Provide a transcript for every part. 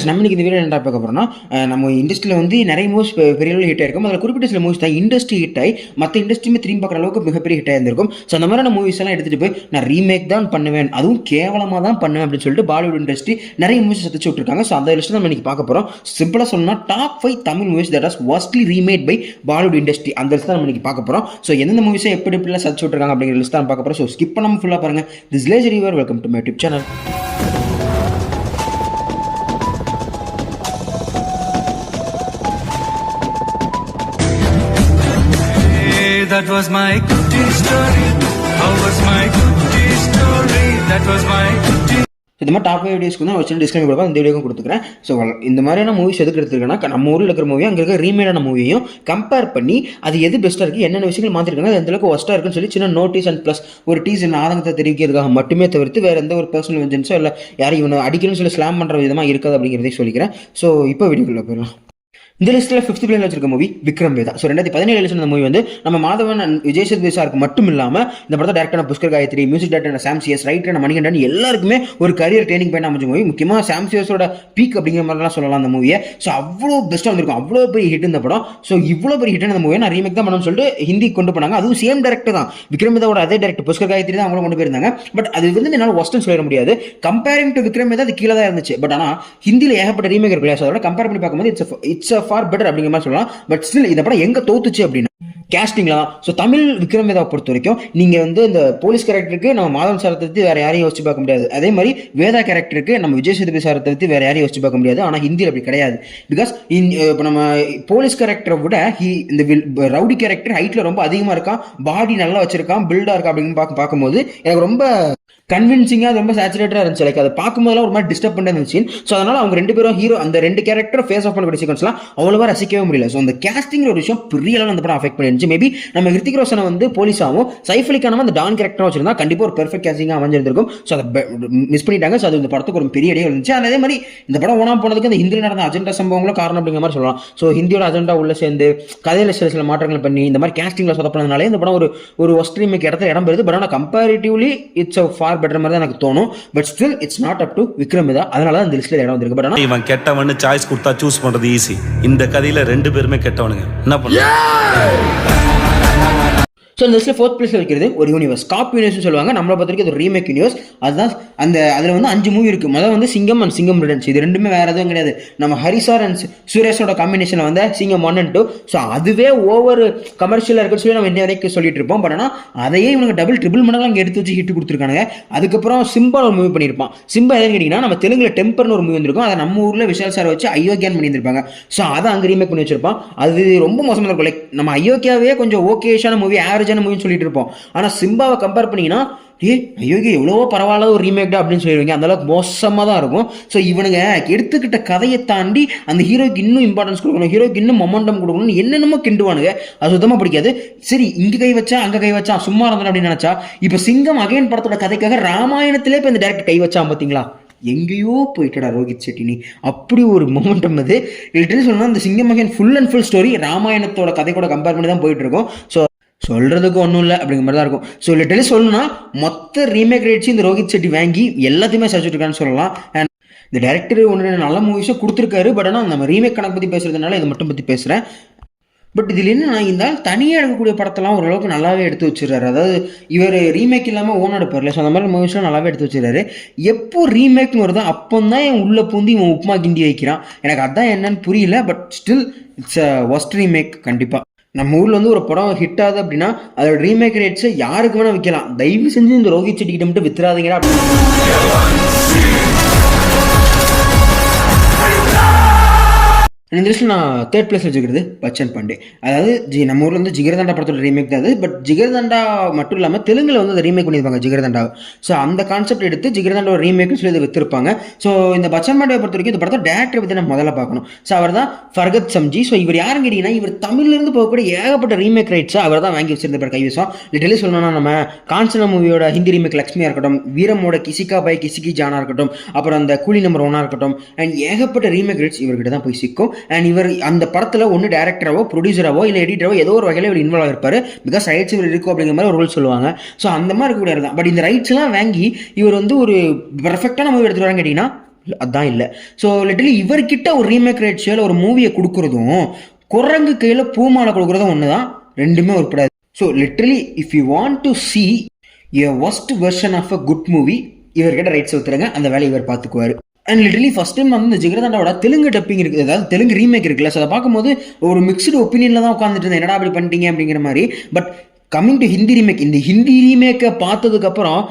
நம்ம இன்னைக்கு இந்த வீடியோ என்ன பார்க்க போகிறோம்னா, நம்ம இண்டஸ்ட்ரியில் வந்து நிறைய மூவிஸ் பெரிய அளவில் ஹிட் ஆயிருக்கும். அதில் குறிப்பிட்ட சில மூவிஸ் தான் இண்டஸ்ட்ரி ஹிட் ஆகி மற்ற இண்டஸ்ட்ரியுமே திரும்பி பார்க்குற அளவுக்கு மிகப்பெரிய ஹிட் ஆயிருந்திருக்கும். ஸோ அந்த மாதிரியான மூவிஸ் எல்லாம் எடுத்துகிட்டு போய் நான் ரீமேக் தான் பண்ணுவேன், அதுவும் கேவலமாக தான் பண்ணுவேன் அப்படின்னு சொல்லிட்டு பாலிவுட் இண்டஸ்ட்ரி நிறைய மூவிஸ் சதிச்சு விட்டுருக்காங்க. ஸோ அந்த லிஸ்ட் நம்ம இன்னைக்கு பார்க்க போகிறோம். சிம்பிளாக சொன்னால் top 5 Tamil movies that as worstly remade by Bollywood industry, அந்த லிஸ்ட் தான் நம்ம இன்னைக்கு பார்க்க போகிறோம். ஸோ எந்தெந்த மூவிஸை எப்படிலாம் சதிச்சு விட்டுருக்காங்க அப்படிங்கிற லிஸ்ட் தான் பார்க்க போகிறோம். ஸோ ஸ்கிப் பண்ணாமல் ஃபுல்லாக பாருங்கள். This ledge river, welcome to my YouTube channel. That was my goodie story. How was my goodie story? That was my goodie. இந்த மாதிரி டாப் 5 வீடியோஸ்க்கு வந்து ஒரு சின்ன டிஸ்கிளைமர் கொடுப்பேன், இந்த வீடியோக்கும் கொடுத்துக்கிறேன். ஸோ இந்த மாதிரியான மூவிஸ் எதுக்கு எடுத்துருக்கேன்னா, நம்ம ஊரில் இருக்கிற மூவியும் அங்கே இருக்கிற ரீமேடான மூவியும் கம்பேர் பண்ணி அது எது பெஸ்ட்டாக இருக்குது, என்னென்ன விஷயங்கள் மாற்றிருக்காங்க, அது எந்தளவுக்கு ஒஸ்ட்டாக இருக்குன்னு சொல்லி சின்ன நோட்டீஸ் அண்ட் ப்ளஸ் ஒரு டீசர் ஆதங்கத்தை தெரிவிக்கிறதுக்காக மட்டுமே தவிர்த்து வேறு எந்த ஒரு பர்சனல் வெஞ்சன்ஸோ இல்லை யாரும் இவனை அடிக்கணும்னு சொல்லி ஸ்லாம் பண்ணுற விதமாக இருக்காது அப்படிங்கிறதையும் சொல்லிக்கிறேன். ஸோ இப்போ வீடியோக்குள்ளே போயிடலாம். இந்த லிஸ்ட்டில் 5th பிளேஸில் வச்சிருக்க மூவி விக்ரம் வேதா. ஸோ 2017 இந்த மூவி வந்து நம்ம மாதவன் அண்ட் விஜய் சேதுபதி சாருக்கு மட்டும் இல்லாமல் இந்த படத்தை டேரக்டரான புஷ்கர் காயத்ரி, மியூசிக் டேரக்டரான சாம் சிஎஸ், ரைட்டரான மணிகண்டன் எல்லாருக்குமே ஒரு கரியர் ட்ரைனிங் பண்ண அமைஞ்ச மூவி. முக்கியமாக சாம் சிஎஸோட பீக் அப்படிங்கிற மாதிரிலாம் சொல்லலாம் அந்த மூவியை. ஸோ அவ்வளோ பெஸ்ட்டாக வந்திருக்கும், அவ்வளோ பெரிய ஹிட் இந்த படம். ஸோ இவ்வளோ பெரிய ஹிட் அந்த மூவியை நான் ரீமேக் தான் பண்ணணும்னு சொல்லிட்டு ஹிந்தி கொண்டு போனாங்க. அதுவும் சேம் டேரக்டர் தான், விக்ரம் வேதாவோட அதே டேரக்டர் புஷ்கர் காயத்ரி தான் அவங்களும் கொண்டு போயிருந்தாங்க. பட் அது வந்து என்னால் ஒஸ்ட்னு சொல்லிட முடியாது. கம்பேரிங் டு விக்ரம் வேதா அது கீழே தான் இருந்துச்சு. பட் ஆனால் ஹிந்தியில் ஏகப்பட்ட ரீமேக் இருக்கு, அதோட கம்பேர் பண்ணி பார்க்கும்போது இட்ஸ் ஃபார் பெட்டர் அப்படிங்கிற மாதிரி சொல்லலாம். பட் ஸ்டில் இந்த படம் எங்க தோத்துச்சு அப்படின்னா கேஸ்டிங்லாம். ஸோ தமிழ் விக்ரம் வேதாவை பொறுத்த வரைக்கும் நீங்கள் வந்து இந்த போலீஸ் கேரக்டருக்கு நம்ம மாதவன் சாரை தவிர்த்து வேறு யாரையும் யோசிச்சு பார்க்க முடியாது. அதே மாதிரி வேதா கேரக்டருக்கு நம்ம விஜய் சேதுபதி சாரை தவிர்த்து வேறு யாரையும் யோசிச்சு பார்க்க முடியாது. ஆனால் ஹிந்தியில் அப்படி கிடையாது. பிகாஸ் இப்போ நம்ம போலீஸ் கேரக்டரை விட இந்த ரவுடி கேரக்டர் ஹைட்டில் ரொம்ப அதிகமாக இருக்கான், பாடி நல்லா வச்சிருக்கான், பில்டாக இருக்கா அப்படின்னு பார்க்கும்போது எனக்கு ரொம்ப கன்வின்சிங்காக ரொம்ப சேச்சுரேட்டாக இருந்துச்சு. லைக் அதை பார்க்கும்போதெல்லாம் ஒரு மாதிரி டிஸ்டர்ப் பண்ண இருந்துச்சு. ஸோ அதனால் அவங்க ரெண்டு பேரும் ஹீரோ அந்த ரெண்டு கேரக்டர் ஃபேஸ் ஆஃப் பண்ணக்கூடிய சீக்வன்ஸ்லாம் அவ்வளோவா ரசிக்கவே முடியல. ஸோ அந்த கேஸ்டிங்கிற ஒரு விஷயம் பெரிய அளவில் அந்த படம் அஃபெக்ட் பண்ணிருந்துச்சு. மேபி நம்ம ஹிருத்திக் ரோஷனை வந்து போலீஸாகவும் சைஃப் அலி கானும் அந்த டான் கேரக்டராக வச்சிருந்தா கண்டிப்பாக ஒரு பெர்ஃபெக்ட் கேஸ்டிங்காக அமைஞ்சிருக்கும். ஸோ அதை மிஸ் பண்ணிட்டாங்க. ஸோ அது இந்த படத்துக்கு ஒரு பெரிய இடையே இருந்துச்சு. அதே மாதிரி இந்த படம் ஓனா போனதுக்கு இந்த ஹிந்தியில் நடந்த அஜெண்டா சம்பவங்களும் காரணம் அப்படிங்கிற மாதிரி சொல்லலாம். ஸோ ஹிந்தியோட அஜெண்டா உள்ள சேர்ந்து கதையில் சில மாற்றங்கள் பண்ணி இந்த மாதிரி கேஸ்டிங்கில் சொதப்பினதுனாலே இந்த படம் ஒரு ஒஸ்ட் ரீமேக் இடத்துல இடம் பெறுது. பட் ஆனால் கம்பேரிட்டிவ்லி இட்ஸ் ஃபார் பெட்டர் மாதிரி தான் எனக்கு தோணும். But still it's not up to Vikram Vedha. அதனால தான் இந்த லிஸ்ட்ல இடம் வந்திருக்கு. பட் இவன் கெட்டவன்னு சாய்ஸ் கொடுத்தா சூஸ் பண்றது ஈஸி. இந்த கதையில ரெண்டு பேருமே கெட்டவனுங்க. என்ன பண்ண? ஸோ இந்த லிஸ்ட்டில் 4th பிளேஸில் வைக்கிறது ஒரு யூனிவர்ஸ், காப் யூனிவர்ஸ்னு சொல்லுவாங்க. நம்மளை பொறுத்த வரைக்கும் அது ஒரு ரீமேக் யூனிவர்ஸ். அதுதான் அதில் வந்து 5 மூவி இருக்குது. முதல்ல வந்து சிங்கம் அண்ட் சிங்கம் ரிட்டர்ன்ஸ். இது ரெண்டுமே வேறு எதுவும் கிடையாது. நம்ம ஹரிசார் அண்ட் சுரேஷோட காம்பினேஷனில் வந்து சிங்கம் 1 and 2. ஸோ அதுவே ஓவர் கமர்ஷியலாக இருக்குன்னு சொல்லி நம்ம இன்ன வரைக்கும் சொல்லிட்டு இருப்போம். பட் ஆனால் அதையே இவங்க ட்ரிபிள் மடங்கு அங்கே எடுத்து வச்சு ஹிட் கொடுத்துருக்காங்க. அதுக்கப்புறம் சிம்பா ஒரு மூவி பண்ணியிருப்பான். சிம்பா எதுன்னு கேட்டிங்கன்னா, நம்ம தெலுங்குல டெம்பர்னு ஒரு மூவி வந்திருக்கும். அதை நம்ம ஊரில் விஷால் சார் வச்சு அயோக்கியான் பண்ணியிருப்பாங்க. ஸோ அதை அங்கே ரீமேக் பண்ணி வச்சிருப்பான். அது ரொம்ப மோசமாக இருக்கும். லைக் நம்ம அயோக்கியாவே கொஞ்சம் ஓகேஷான மூவி, ஆவரேஜான மூவின்னு சொல்லிட்டு இருப்போம். ஆனால் சிம்பாவை கம்பேர் பண்ணிங்கன்னா அயோக்கியா எவ்வளவோ பரவாயில்ல ஒரு ரீமேக் தான் அப்படின்னு சொல்லிடுவீங்க. அந்த அளவுக்கு மோசமாக தான் இருக்கும். ஸோ இவனுங்க எடுத்துக்கிட்ட கதையை தாண்டி அந்த ஹீரோக்கு இன்னும் இம்பார்ட்டன்ஸ் கொடுக்கணும், ஹீரோக்கு இன்னும் மொமெண்டம் கொடுக்கணும்னு என்னென்னமோ கிண்டுவானுங்க. அது சுத்தமாக பிடிக்காது. சரி, இங்கே கை வச்சா அங்கே கை வச்சா சும்மா இருந்தேன் அப்படின்னு நினச்சா, இப்போ சிங்கம் அகைன் படத்தோட கதைக்காக ராமாயணத்திலே இப்போ இந்த டேரக்டர் கை வச்சான் பார்த்தீங்களா, எங்கேயோ போயிட்டடா ரோஹித் செட்டினி. அப்படி ஒரு மொமெண்டம் அது. லிட்டரலி சொல்லணும்னா அந்த Singham again full and full story ராமாயணத்தோட கதை கூட கம்பேர் பண்ணி தான் போயிட்டு இருக்கும். ஸோ சொல்கிறதுக்கு ஒன்றும் இல்லை அப்படிங்கிற மாதிரி தான் இருக்கும். ஸோ லிட்டரலி சொல்லணும்னா மொத்த ரீமேக் ரேட்ஸ் இந்த ரோஹித் செட்டி வாங்கி எல்லாத்தையுமே சர்ச்சிருக்கான்னு சொல்லலாம். அண்ட் இந்த டேரக்டர் ஒன்று நல்ல மூவிஸும் கொடுத்துருக்காரு. பட் ஆனால் நம்ம ரீமேக் கணக்கு பற்றி பேசுறதுனால இதை மட்டும் பற்றி பேசுகிறேன். பட் இதில் என்ன இருந்தால் தனியாக எடுக்கக்கூடிய படத்தெல்லாம் ஓரளவுக்கு நல்லாவே எடுத்து வச்சுருக்காரு. அதாவது இவர் ரீமேக் இல்லாமல் ஓன் எடுப்பார்ல. ஸோ அந்த மாதிரி மூவிஸ்லாம் நல்லாவே எடுத்து வச்சுருக்காரு. எப்போ ரீமேக்னு வருதோ அப்போ தான் என் உள்ளே பூந்தி இவன் உப்புமா கிண்டி வைக்கிறான். எனக்கு அதான் என்னன்னு புரியல. But still it's a worst remake. கண்டிப்பாக நம்ம ஊரில் வந்து ஒரு படம் ஹிட் ஆகுது அப்படின்னா அதோட ரீமேக் ரேட்ஸை யாருக்கு வேணால் விற்கலாம். தயவு செஞ்சு இந்த ரோஹித் செட்டிக்கிட்ட மட்டும் வித்துறாதீங்கடா அப்படின்னு. இந்த லிஸ்ட்டில் நான் 3rd பிளேஸ் வச்சுக்கிறது பச்சன் பாண்டே. அதாவது நம்ம ஊரில் வந்து ஜிகர்தண்டா படத்தோட ரீமேக் தான் அது. பட் ஜிகர்தண்டா மட்டும் இல்லாமல் தெலுங்கில் வந்து அதை ரீமேக் பண்ணியிருப்பாங்க ஜிகர்தண்டா. ஸோ அந்த கான்செப்ட் எடுத்து ஜிகர்தண்டா ஒரு ரீமேக்னு சொல்லி இதை விற்றுருப்பாங்க. ஸோ இந்த பச்சன் பாண்டே பொறுத்த வரைக்கும் இந்த படத்தை டேரக்டரை பற்றி நம்ம முதல்ல பார்க்கணும். ஸோ அவர் தான் ஃபர்கத் சம்ஜி. ஸோ இவர் யாரும் கேட்டிங்கன்னா, இவர் தமிழ்லேருந்து போகக்கூடிய ஏகப்பட்ட ரீமேக் ரைட்ஸை அவர் தான் வாங்கி வச்சிருந்த கைவசம். லிட்டரலி சொல்லணும்னா நம்ம காஞ்சனா மூவியோட ஹிந்தி ரீமேக் லக்ஷ்மியாக இருக்கட்டும், வீரமோட கிசிகா பை கிசிகி ஜானா இருக்கட்டும், அப்புறம் அந்த கூலி நம்பர் 1 இருக்கட்டும், அண்ட் ஏகப்பட்ட ரீமேக் ரைட்ஸ் இவர்கிட்ட தான் போய் சிக்கும். அண்ட் இவர் அந்த படத்தில் ஒன்று டேரக்டராவோ ப்ரொடியூசராவோ இல்லை எடிட்டரோ ஏதோ ஒரு வகையில் இவர் இன்வால்வ் ஆகிருப்பார். பிகாஸ் ரைட்ஸ் இவர் இருக்கும் அப்படிங்கிற மாதிரி ஒரு ரோல் சொல்லுவாங்க. ஸோ அந்த மாதிரி இருக்கக்கூடிய தான். பட் இந்த ரைட்ஸ்லாம் வாங்கி இவர் வந்து ஒரு பெர்ஃபெக்டான மூவி எடுத்துகிட்டு வரான்னு கேட்டிங்கன்னா அதான் இல்லை. ஸோ லிட்டரலி இவர்கிட்ட ஒரு ரீமேக் ரேட்ஷியோவில் ஒரு மூவியை கொடுக்குறதும் குரங்கு கையில் பூமாலை கொடுக்குறதும் ஒன்று தான், ரெண்டுமே உருப்படாது. So literally if you want to see a worst version of a good movie, இவர்கிட்ட ரைட்ஸ் ஊத்துறாங்க, அந்த வேலையை இவர் பார்த்துக்குவார். அண்ட் லிட்டரலி ஃபர்ஸ்ட் டைம் வந்து இந்த ஜிகர்தண்டாவோட தெலுங்கு டப்பிங் இருக்குது, அதாவது தெலுங்கு ரீமேக் இருக்குல்ல, ஸோ அதை பார்க்கும்போது ஒரு மிக்ஸ்டு ஒப்பீனியனில் தான் உட்காந்துட்டு இருந்தேன், என்னடா அப்படி பண்ணிட்டீங்க அப்படிங்கிற மாதிரி. But coming to Hindi remake, இந்த ஹிந்தி ரீமேக்கை பார்த்ததுக்கப்புறம்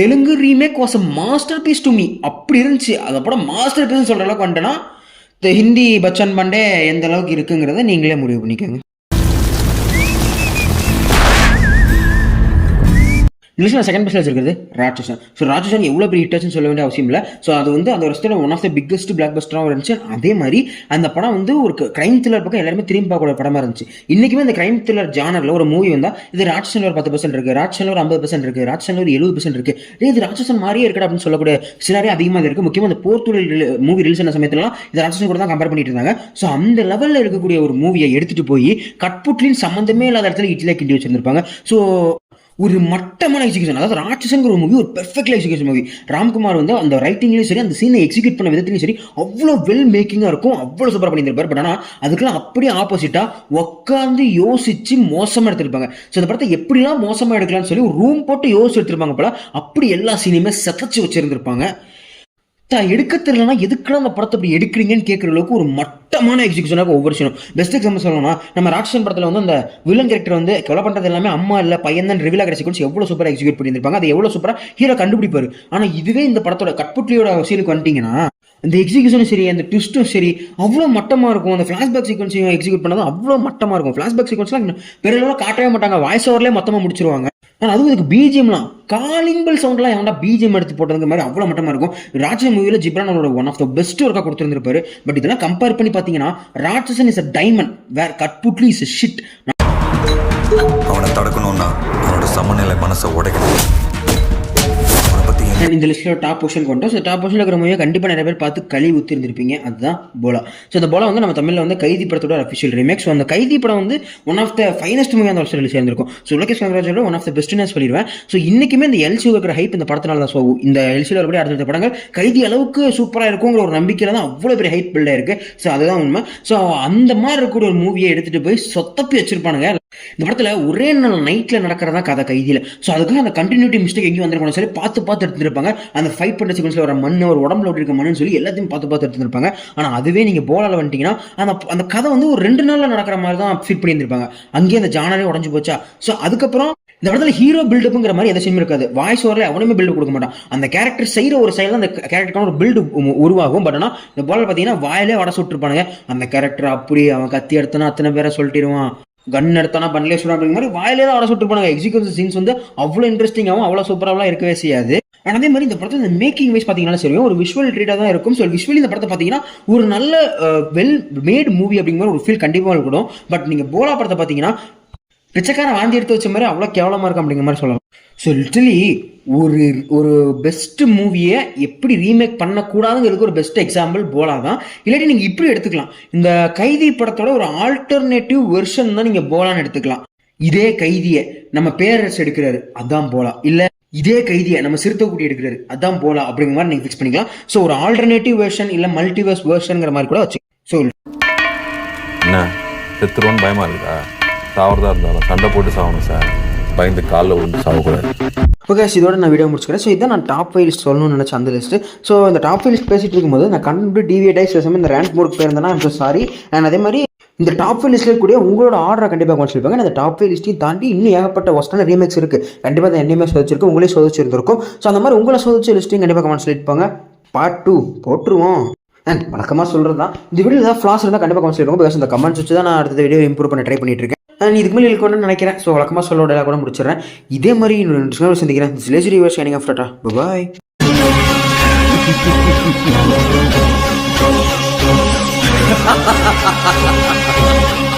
Telugu remake was a masterpiece to me. அப்படி இருந்துச்சு, அதை படம் மாஸ்டர் பீஸ்ன்னு சொல்கிற அளவுக்கு வந்துட்டேன்னா இந்த ஹிந்தி பச்சன் பண்டே எந்த அளவுக்கு இருக்குங்கிறத நீங்களே முடிவு பண்ணிக்கோங்க. இங்கிலீஷில் செகண்ட் பெஸ்ட் வச்சிருக்கிறது ராட்சசன். ஸோ ராட்சசன் எவ்வளோ பெரிய ஹிட்டாச்சுன்னு சொல்ல வேண்டிய அவசியம் இல்லை. ஸோ அது வந்து அந்த வருஷத்தில் ஒன் ஆஃப் த பிக்கஸ்ட் பிளாக் பஸ்டராகவும் இருந்துச்சு. அதே மாதிரி அந்த படம் வந்து ஒரு கிரைம் த்ரில்லர் பக்கம் எல்லாருமே திரும்பி பார்க்கக்கூடிய படமாக இருந்துச்சு. இன்றைக்குமே அந்த கிரைம் த்ரில்லர் ஜானரில் ஒரு மூவி வந்தால் இது ராட்சசன் ஒரு 10% இருக்குது, ராட்சசன் ஒரு 50% இருக்குது, ராட்சசன் ஒரு 70% இருக்குது, இது ராட்சசன் மாதிரியே இருக்கா அப்படின்னு சொல்லக்கூடிய சிலரே அதிகமாக இருக்குது. முக்கியமாக அந்த போர்த்துகல் மூவி ரிலீஸ் ஆன சமயத்துலாம் இது ராட்சசன் கூட தான் கம்பேர் பண்ணிட்டு இருந்தாங்க. ஸோ அந்த லெவலில் இருக்கக்கூடிய ஒரு மூவியை எடுத்துகிட்டு போய் கட்புட்லின் சம்மந்தமே இல்லாத இடத்துல இட்லியாக கிண்டி வச்சிருந்திருப்பாங்க. ஸோ ஒரு மட்டமான எக்ஸிகியூஷன், அதாவது ராட்சசங்கிற ஒரு மூவி ஒரு பெர்ஃபெக்ட்லி எக்ஸிகியூஷன் மூவி. ராம்குமார் வந்து அந்த ரைட்டிங்லேயும் சரி, அந்த சீனை எக்ஸிக்யூட் பண்ண விதத்துலையும் சரி அவ்வளோ வெல் மேக்கிங்காக இருக்கும், அவ்வளோ சூப்பராக பண்ணியிருப்பார். பட் ஆனால் அதுக்கெல்லாம் அப்படியே ஆப்போசிட்டாக உட்காந்து யோசிச்சு மோசமாக எடுத்திருப்பாங்க. ஸோ அந்த படத்தை எப்படிலாம் மோசமாக எடுக்கலாம்னு சொல்லி ஒரு ரூம் போட்டு யோசிச்சு எடுத்திருப்பாங்க போல, அப்படி எல்லா சீனையுமே செத்தச்சு வச்சிருந்திருப்பாங்க. எடுக்க தெரியலனா எதுக்கெல்லாம் அந்த படத்தை அப்படி எடுக்கிறீங்கன்னு கேட்குற அளவுக்கு ஒரு மட்டமான எக்ஸிகியூஷனாக ஒவ்வொரு சீனும். பெஸ்ட் எக்ஸாம்பிள் சொல்லணும்னா நம்ம ராட்சசன் படத்தில் வந்து அந்த வில்லன் கேரக்டர் வந்து கொலை பண்ணுறது எல்லாமே அம்மா இல்லை பையன் தான் ரிவீல் ஆகிற சீக்வன்ஸ் எவ்வளோ சூப்பராக எக்ஸிக்யூட் பண்ணியிருப்பாங்க, அது எவ்வளோ சூப்பராக ஹீரோ கண்டுபிடிப்பாரு. ஆனால் இதுவே இந்த படத்தோட கட்புட்லியோட சீனுக்கு வந்துட்டீங்கன்னா அந்த எக்ஸிகியூஷனும் சரி, அந்த ட்விஸ்ட்டும் சரி அவ்வளோ மட்டமாக இருக்கும். அந்த ஃப்ளாஷ்பேக் சீக்வன்ஸையும் எக்ஸிக்யூட் பண்ணதும் அவ்வளோ மட்டமாக இருக்கும். ஃப்ளாஷ்பேக் சீக்வன்ஸ்லாம் பெரிய காட்டவே மாட்டாங்க, வாய்ஸ் ஓவர்லேயே மொத்தமாக முடிச்சிருவாங்க. ஆனால் அதுவும் இதுக்கு பிஜிஎம்லாம் காலிங் பெல் சவுண்ட்லாம் எவன்டா பிஜிஎம் எடுத்து போட்டதுக்கு மாதிரி அவ்வளோ மட்டமாக இருக்கும். ராட்சசன் மூவியில் ஜிப்ரான் அவரோட ஒன் ஆஃப் த பெஸ்ட் ஒர்க்காக கொடுத்துருந்துருப்பாரு. பட் இதெல்லாம் கம்பேர் பண்ணி பார்த்தீங்கன்னா Ratsasan is a diamond where Cuttputlli is a shit. அவனை தடுக்கணும்னா அவனோட சமநிலை மனசை உடைக்கணும். இந்த லிஸ்ட்டில் டாப் பொசிஷன் கொண்டோம். ஸோ டாப் பொசிஷனில் இருக்கிற மூவியை கண்டிப்பாக நிறைய பேர் பார்த்து கழி ஊற்றிருந்திருப்பீங்க, அதுதான் போலா. ஸோ இந்த போலா வந்து நம்ம தமிழில் வந்து கைதி படத்தோட அஃபிஷியல் ரீமேக். ஸோ அந்த கைதி படம் வந்து one of the finest movie அந்த வருஷம் ரிலீஸ் ஆயிருக்கும். ஸோ லோகேஷ் கனகராஜோட ஒன் ஆஃப் த பெஸ்ட்னு சொல்லிடுவேன். ஸோ இன்றைக்குமே இந்த எல்சி இருக்கிற ஹைப் இந்த படத்தினால தான். ஸோ இந்த எல்சியில் வரப்படி அடுத்த படங்கள் கைதி அளவுக்கு சூப்பராக இருக்குங்கிற ஒரு நம்பிக்கையில் தான் அவ்வளோ பெரிய ஹைப் பில்டாக இருக்குது. ஸோ அதுதான் உண்மை. ஸோ அந்த மாதிரி இருக்கக்கூடிய ஒரு மூவியை எடுத்துகிட்டு போய் சொத்தப்பி வச்சிருப்பானுங்க. இந்த படத்தில் ஒரே நாள் நைட்டில் நடக்கிறதா கதை கைதியில். ஸோ அதுக்காக அந்த கண்டினியூட்டி மிஸ்டேக் எங்கேயும் வந்துருக்கணும் சரி பார்த்து எடுத்துருப்பாங்க. அந்த ஃபைட் பண்ணுற சீக்வன்ஸில் வர மண், ஒரு உடம்புல ஒட்டி இருக்க மண்ணுன்னு சொல்லி எல்லாத்தையும் பார்த்து எடுத்துருப்பாங்க. ஆனால் அதுவே நீங்கள் போலால் வந்துட்டீங்கன்னா அந்த கதை வந்து ஒரு 2 நாளில் நடக்கிற மாதிரி தான் ஃபிட் பண்ணியிருந்திருப்பாங்க. அங்கேயே அந்த ஜானரே உடஞ்சி போச்சா. ஸோ அதுக்கப்புறம் இந்த படத்தில் ஹீரோ பில்டப்புங்கிற மாதிரி எந்த சீனும் இருக்காது. வாய்ஸ் ஓவரில் அவனுமே பில்டு கொடுக்க மாட்டான். அந்த கேரக்டர் செய்கிற ஒரு சைடில் அந்த கேரக்டருக்கான ஒரு பில்டு உருவாகும். பட் ஆனால் இந்த போலால் பார்த்தீங்கன்னா வாயிலே வட சுட்டுருப்பானுங்க. அந்த கேரக்டர் அப்படி அவன் கத்தி எடுத்தனா அத்தனை பேரை சொல்லிட்டுருவான், கன் எடுத்தானா பன்லேஸ்வரம் அப்படிங்கிற மாதிரி வாயிலே தான் வட சுட்டுருப்பானுங்க. எக்ஸிக்யூஷன் சீன்ஸ் வந்து அவ்வளோ இன்ட்ரெஸ்டிங்காகவும் அவ்வளோ சூப்பராகவும் இருக்கவே செய்யாது. அதே மாதிரி இந்த படத்தை இந்த மேக்கிங் வைஸ் பார்த்தீங்கன்னா சரி ஒரு விஷுவல் ட்ரீட்டாக தான் இருக்கும். ஸோ விஷுவலி இந்த படத்தை பார்த்தீங்கன்னா ஒரு நல்ல வெல் மேட் மூவி அப்படிங்கிற ஒரு ஃபீல் கண்டிப்பாக இருக்கணும். பட் நீங்கள் போலா படத்தை பார்த்தீங்கன்னா பிச்சைக்காரன் வாந்தி எடுத்து வச்ச மாதிரி அவ்வளோ கேவலமாக இருக்கும் அப்படிங்கிற மாதிரி சொல்லலாம். ஸோ லிட்டலி ஒரு பெஸ்ட் மூவியை எப்படி ரீமேக் பண்ணக்கூடாதுங்கிறதுக்கு ஒரு பெஸ்ட் எக்ஸாம்பிள் போலா தான். இல்லாட்டி நீங்கள் இப்படி எடுத்துக்கலாம், இந்த கைதி படத்தோட ஒரு ஆல்டர்னேட்டிவ் வெர்ஷன் தான் நீங்கள் போலான்னு எடுத்துக்கலாம். இதே கைதியை நம்ம பேரரசு எடுக்கிறாரு அதான் போலா, இல்லை இதே கைதியை நம்ம சிறுத்தைக்குடி எடுக்கிறாரு அதான் போலா அப்படிங்கிற மாதிரி நீங்கள் ஃபிக்ஸ் பண்ணிக்கலாம். ஸோ ஒரு ஆல்டர்னேட்டிவ் வெர்ஷன் இல்லை மல்டிவர்ஸ் வெர்ஷனுங்கிற மாதிரி கூட வச்சு. ஸோ என்ன செத்துருவோன்னு பயமா இருக்கா? சாவறதா இருந்தாலும் சண்டை போட்டு சாகணும் சார், பயந்து காலில் விழுந்து சாகக்கூடாது. ஓகே, இதோட நான் வீடியோ முடிச்சுக்கிறேன். ஸோ இதான் நான் டாப் 5 லிஸ்ட் சொல்லணும்னு நினச்சேன் அந்த லிஸ்ட்டு. ஸோ இந்த டாப் 5 லிஸ்ட் பேசிட்டு இருக்கும்போது நான் கண்டு டிவியேட் ஆகி சில சமயம் இந்த ரேங்க் போர்டுக்கு போயிருந்தேன்னா ஐம் சாரி. அண்ட் அதே மாதிரி இந்த டாப் 5 லிஸ்ட்டில் கூடிய உங்களோட ஆர்டரை கண்டிப்பாக குறைச்சிருப்பாங்க. அந்த டாப் 5 லிஸ்ட்டையும் தாண்டி இன்னும் ஏகப்பட்ட ஒஸ்டான ரீமேக்ஸ் இருக்குது. கண்டிப்பாக அதை என்னையுமே சோதிச்சிருக்கு, உங்களே சோதிச்சிருந்திருக்கும். ஸோ அந்த மாதிரி உங்களை சோதிச்ச லிஸ்ட்டையும் கண்டிப்பாக கமெண்ட்ஸ் சொல்லியிருப்பாங்க. பார்ட் 2 போட்டுருவோம். அண்ட் வழக்கமாக சொல்கிறது தான், இந்த வீடியோ ஏதாவது ஃப்ளாஸ் இருந்தால் கண்டிப்பாக கமெண்ட்ஸ் சொல்லியிருக்கோம். பிகாஸ் இந்த கமெண்ட்ஸ் வச்சு தான் நான் அடுத்த வீடியோ இம்ப்ரூவ் பண்ண ட்ரை பண்ணிட்டு இருக்கேன். நான் இதுக்கு மேலே இருக்கணும்னு நினைக்கிறேன். ஸோ வழக்கமாக சொல்லோட கூட முடிச்சிடறேன். இதே மாதிரி இன்னொரு சந்திக்கிறேன். லேசி ரிவர்ஸ் ஷைனிங் ஆஃப் டாடா, பாய்.